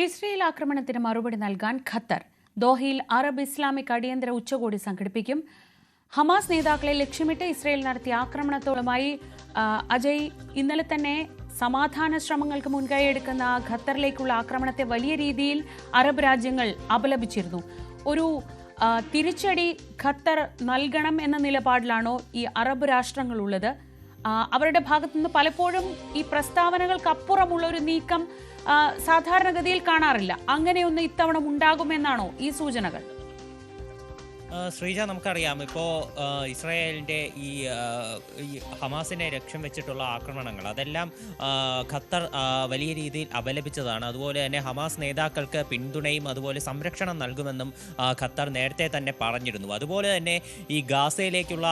Israel ആക്രമണത്തിന് മറുപടി നൽകാൻ ഖത്തർ ദോഹയിൽ അറബ് ഇസ്ലാമിക് അടിയന്തര ഉച്ചകോടി സംഘടിപ്പിക്കും. ഹമാസ് നേതാക്കളെ ലക്ഷ്യമിട്ട് ഇസ്രയേൽ നടത്തിയ ആക്രമണത്തോളുമായി അജയ് ഇന്നലെ തന്നെ സമാധാന ശ്രമങ്ങൾക്ക് മുൻകൈയെടുക്കുന്ന ഖത്തറിലേക്കുള്ള ആക്രമണത്തെ വലിയ രീതിയിൽ അറബ് രാജ്യങ്ങൾ അപലപിച്ചിരുന്നു. ഒരു തിരിച്ചടി ഖത്തർ നൽകണം എന്ന നിലപാടിലാണോ ഈ അറബ് രാഷ്ട്രങ്ങളുള്ളത്? അവരുടെ ഭാഗത്തുനിന്ന് പലപ്പോഴും ഈ പ്രസ്താവനകൾക്കപ്പുറമുള്ള ഒരു നീക്കം സാധാരണഗതിയിൽ കാണാറില്ല. അങ്ങനെയൊന്ന് ഇത്തവണ ഉണ്ടാകുമെന്നാണോ ഈ സൂചനകൾ? ശ്രീജ, നമുക്കറിയാം ഇപ്പോൾ ഇസ്രായേലിൻ്റെ ഈ ഹമാസിനെ ലക്ഷ്യം വെച്ചിട്ടുള്ള ആക്രമണങ്ങൾ അതെല്ലാം ഖത്തർ വലിയ രീതിയിൽ അപലപിച്ചതാണ്. അതുപോലെ തന്നെ ഹമാസ് നേതാക്കൾക്ക് പിന്തുണയും അതുപോലെ സംരക്ഷണം നൽകുമെന്നും ഖത്തർ നേരത്തെ തന്നെ പറഞ്ഞിരുന്നു. അതുപോലെ തന്നെ ഈ ഗാസയിലേക്കുള്ള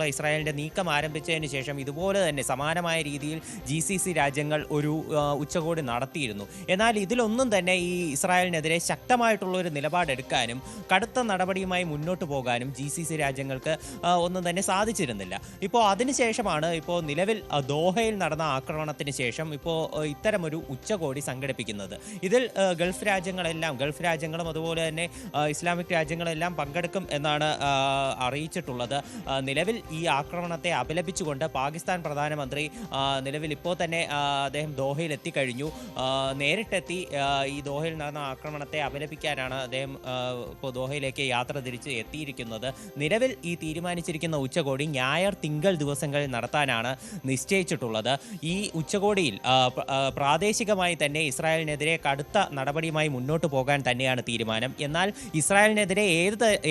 ഇസ്രായേലിൻ്റെ നീക്കം ആരംഭിച്ചതിന് ശേഷം ഇതുപോലെ തന്നെ സമാനമായ രീതിയിൽ GCC രാജ്യങ്ങൾ ഒരു ഉച്ചകോടി നടത്തിയിരുന്നു. എന്നാൽ ഇതിലൊന്നും തന്നെ ഈ ഇസ്രായേലിനെതിരെ ശക്തമായിട്ടുള്ള ഒരു നിലപാട് എടുക്കാനും കടുത്ത നടപടിയുമായി മുന്നോട്ട് പോകാനും GCC രാജ്യങ്ങൾക്ക് ഒന്നും തന്നെ സാധിച്ചിരുന്നില്ല. ഇപ്പോൾ അതിനുശേഷമാണ് ഇപ്പോൾ നിലവിൽ ദോഹയിൽ നടന്ന ആക്രമണത്തിന് ശേഷം ഇപ്പോൾ ഇത്തരമൊരു ഉച്ചകോടി സംഘടിപ്പിക്കുന്നത്. ഇതിൽ ഗൾഫ് രാജ്യങ്ങളും അതുപോലെ തന്നെ ഇസ്ലാമിക് രാജ്യങ്ങളെല്ലാം പങ്കെടുക്കും എന്നാണ് അറിയിച്ചിട്ടുള്ളത്. നിലവിൽ ഈ ആക്രമണത്തെ അപലപിച്ചുകൊണ്ട് പാകിസ്ഥാൻ പ്രധാനമന്ത്രി നിലവിൽ ഇപ്പോൾ തന്നെ അദ്ദേഹം ദോഹയിൽ എത്തിക്കഴിഞ്ഞു. നേരിട്ടെത്തി ഈ ദോഹയിൽ നടന്ന ആക്രമണത്തെ അപലപിക്കാനാണ് അദ്ദേഹം ഇപ്പോൾ ദോഹയിലേക്ക് യാത്ര തിരിച്ച് എത്തിയിരിക്കുന്നത്. നിലവിൽ ഈ തീരുമാനിച്ചിരിക്കുന്ന ഉച്ചകോടി ഞായർ തിങ്കൾ ദിവസങ്ങളിൽ നടത്താനാണ് നിശ്ചയിച്ചിട്ടുള്ളത്. ഈ ഉച്ചകോടിയിൽ പ്രാദേശികമായി തന്നെ ഇസ്രായേലിനെതിരെ കടുത്ത നടപടിയുമായി മുന്നോട്ട് പോകാൻ തന്നെയാണ് തീരുമാനം. എന്നാൽ ഇസ്രായേലിനെതിരെ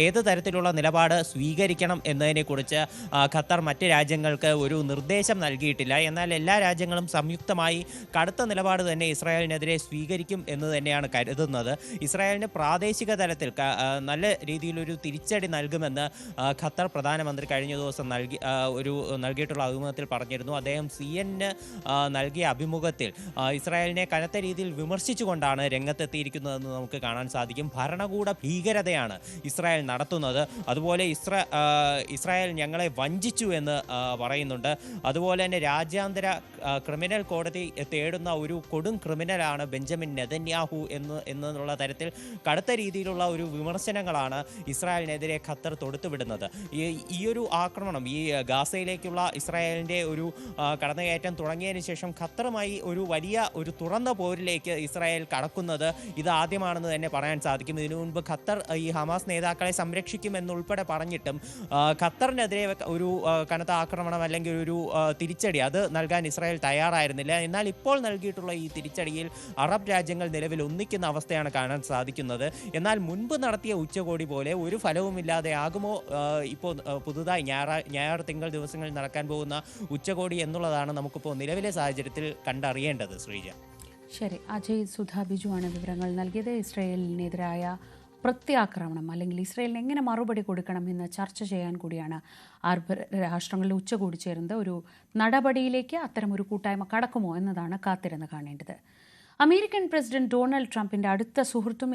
ഏത് തരത്തിലുള്ള നിലപാട് സ്വീകരിക്കണം എന്നതിനെക്കുറിച്ച് ഖത്തർ മറ്റ് രാജ്യങ്ങൾക്ക് ഒരു നിർദ്ദേശം നൽകിയിട്ടില്ല. എന്നാൽ എല്ലാ രാജ്യങ്ങളും സംയുക്തമായി കടുത്ത നിലപാട് തന്നെ ഇസ്രായേലിനെതിരെ സ്വീകരിക്കും എന്ന് തന്നെയാണ് കരുതുന്നത്. ഇസ്രായേലിന് പ്രാദേശിക തലത്തിൽ നല്ല രീതിയിലൊരു തിരിച്ചടി നൽകുമെന്ന് ഖത്തർ പ്രധാനമന്ത്രി കഴിഞ്ഞ ദിവസം നൽകിയിട്ടുള്ള അഭിമുഖത്തിൽ പറഞ്ഞിരുന്നു. അദ്ദേഹം CNN നൽകിയ അഭിമുഖത്തിൽ ഇസ്രായേലിനെ കനത്ത രീതിയിൽ വിമർശിച്ചുകൊണ്ടാണ് രംഗത്തെത്തിയിരിക്കുന്നതെന്ന് നമുക്ക് കാണാൻ സാധിക്കും. ഭരണകൂട ഭീകരതയാണ് ഇസ്രായേൽ നടത്തുന്നത്, അതുപോലെ ഇസ്രായേൽ ഞങ്ങളെ വഞ്ചിച്ചു എന്ന് പറയുന്നുണ്ട്. അതുപോലെ തന്നെ രാജ്യാന്തര ക്രിമിനൽ കോടതി തേടുന്ന ഒരു കൊടും ക്രിമിനലാണ് ബെഞ്ചമിൻ നെതന്യാഹു എന്നുള്ള തരത്തിൽ കടുത്ത രീതിയിലുള്ള ഒരു വിമർശനങ്ങളാണ് ഇസ്രായേലിനെതിരെ ഖത്തർ തൊടുത്തുവിടുന്നത്. ഈ ഒരു ആക്രമണം, ഈ ഗാസയിലേക്കുള്ള ഇസ്രായേലിൻ്റെ ഒരു കടന്നുകയറ്റം തുടങ്ങിയതിന് ശേഷം ഖത്തറുമായി ഒരു തുറന്ന പോരിലേക്ക് ഇസ്രായേൽ കടക്കുന്നത് ഇത് ആദ്യമാണെന്ന് തന്നെ പറയാൻ സാധിക്കും. ഇതിനു മുൻപ് ഖത്തർ ഈ ഹമാസ് നേതാക്കളെ സംരക്ഷിക്കുമെന്നുൾപ്പെടെ പറഞ്ഞിട്ടും ഖത്തറിനെതിരെ ഒരു കനത്ത ആക്രമണം അല്ലെങ്കിൽ ഒരു തിരിച്ചടി അത് നൽകാൻ ഇസ്രായേൽ തയ്യാറായിരുന്നില്ല. എന്നാൽ ഇപ്പോൾ നൽകിയിട്ടുള്ള ഈ തിരിച്ചടിയിൽ അറബ് രാജ്യങ്ങൾ നിലവിൽ ഒന്നിക്കുന്ന അവസ്ഥയാണ് കാണാൻ സാധിക്കുന്നത്. എന്നാൽ മുൻപ് നടത്തിയ ഉച്ചകോടി പോലെ ഒരു ഫലവുമില്ലാതെ ആകുമോ ഇപ്പോൾ പുതുതായി ഞായർ തിങ്കൾ ദിവസങ്ങളിൽ നടക്കാൻ പോകുന്ന ഉച്ചകോടി എന്നുള്ളതാണ് നമുക്കിപ്പോൾ നിലവിലെ സാഹചര്യത്തിൽ കണ്ടറിയേണ്ടത്. ശ്രീജ. ശരി, അജയ് സുധാ ബിജുവാണ് വിവരങ്ങൾ നൽകിയത്. ഇസ്രയേലിനെതിരായ പ്രത്യാക്രമണം അല്ലെങ്കിൽ ഇസ്രയേലിന് എങ്ങനെ മറുപടി കൊടുക്കണം എന്ന് ചർച്ച ചെയ്യാൻ കൂടിയാണ് അറബ് രാഷ്ട്രങ്ങളുടെ ഉച്ചകോടി ചേരുന്നത്. ഒരു നടപടിയിലേക്ക് അത്തരമൊരു കൂട്ടായ്മ കടക്കുമോ എന്നതാണ് കാത്തിരുന്ന് കാണേണ്ടത്. അമേരിക്കൻ പ്രസിഡന്റ് ഡൊണാൾഡ് ട്രംപിന്റെ അടുത്ത സുഹൃത്തും